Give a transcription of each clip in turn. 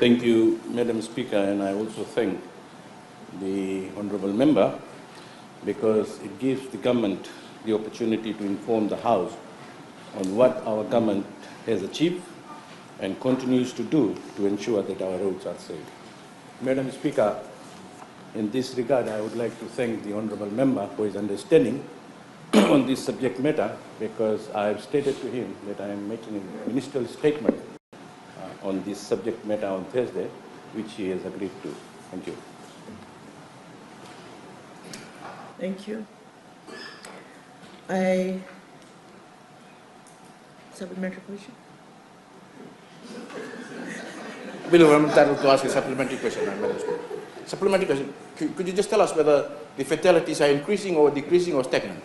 Thank you, Madam Speaker, and I also thank the Honourable Member because it gives the government the opportunity to inform the House on what our government has achieved and continues to do to ensure that our roads are safe. Madam Speaker, in this regard, I would like to thank the Honourable Member for his understanding on this subject matter because I have stated to him that I am making a ministerial statement on this subject matter on Thursday, which he has agreed to. Thank you. Thank you. Supplementary question? Bill, I'm entitled to ask a supplementary question, Madam Speaker. Supplementary question. Could you just tell us whether the fatalities are increasing or decreasing or stagnant?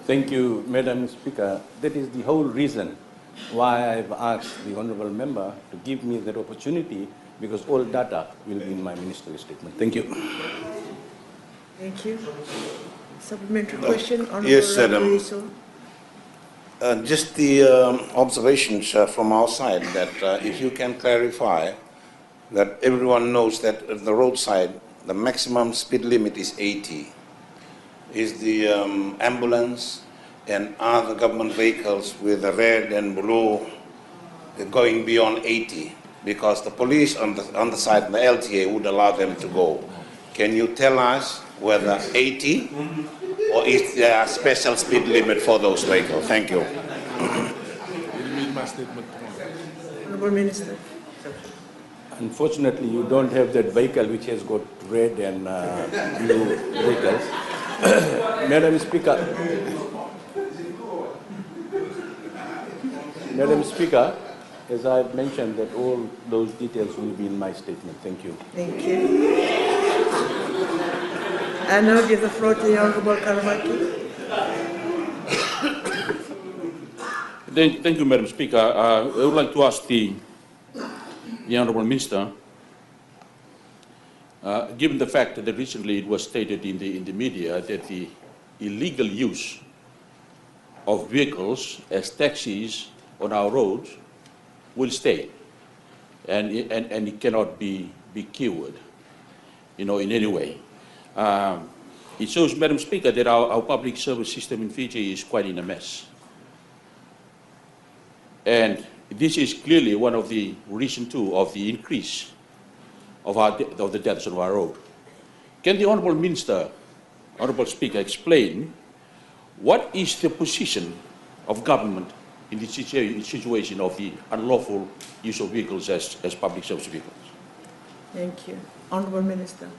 Thank you, Madam Speaker. That is the whole reason why I've asked the Honourable Member to give me that opportunity because all data will be in my ministerial statement. Thank you. Thank you. Supplementary question, Honourable Yes, Madam. Just the observations from our side that if you can clarify that everyone knows that at the roadside the maximum speed limit is 80. Is the ambulance and other government vehicles with the red and blue going beyond 80? Because the police on the side, the LTA would allow them to go. Can you tell us whether 80 or is there a special speed limit for those vehicles? Thank you. Honourable Minister. Unfortunately, you don't have that vehicle which has got red and blue vehicles. Madam Speaker, as I've mentioned, that all those details will be in my statement. Thank you. Thank you. I now give the floor to the Honourable Karamaki. Thank you, Madam Speaker. I would like to ask the Honourable Minister, given the fact that recently it was stated in the media that the illegal use of vehicles as taxis on our roads will stay, and it cannot be cured, in any way. It shows, Madam Speaker, that our public service system in Fiji is quite in a mess. And this is clearly one of the reasons, too, of the increase of the deaths on our road. Can the Honourable Minister, Honourable Speaker, explain what is the position of government in the situation of the unlawful use of vehicles as public service vehicles? Thank you. Honourable Minister.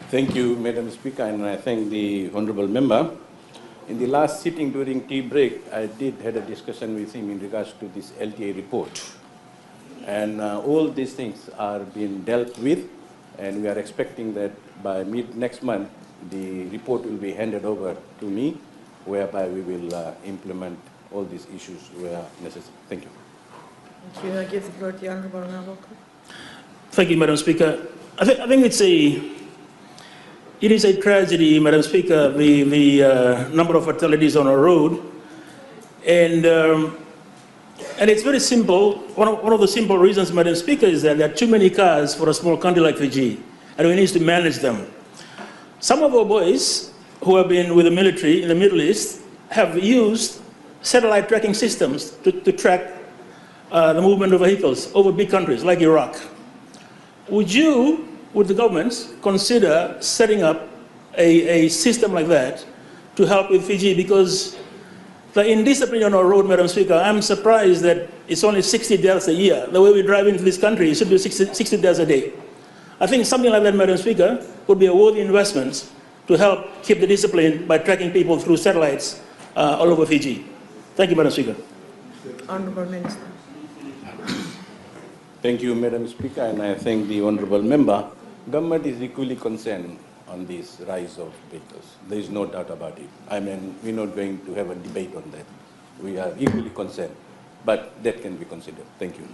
Thank you, Madam Speaker, and I thank the Honourable Member. In the last sitting during tea break, I did have a discussion with him in regards to this LTA report. And all these things are being dealt with, and we are expecting that by mid-next month, the report will be handed over to me, whereby we will implement all these issues where necessary. Thank you. Thank you. I give the floor to the Honourable Naboka. Thank you, Madam Speaker. I think it is a tragedy, Madam Speaker, the number of fatalities on our road, and it's very simple. One of the simple reasons, Madam Speaker, is that there are too many cars for a small country like Fiji, and we need to manage them. Some of our boys who have been with the military in the Middle East have used satellite tracking systems to track the movement of vehicles over big countries like Iraq. Would the governments consider setting up a system like that to help with Fiji? Because the indiscipline on our road, Madam Speaker, I'm surprised that it's only 60 deaths a year. The way we drive into this country, it should be 60 deaths a day. I think something like that, Madam Speaker, would be a worthy investment to help keep the discipline by tracking people through satellites all over Fiji. Thank you, Madam Speaker. Honourable Minister. Thank you, Madam Speaker, and I thank the Honourable Member. Government is equally concerned on this rise of vehicles. There is no doubt about it. I mean, we're not going to have a debate on that. We are equally concerned, but that can be considered. Thank you.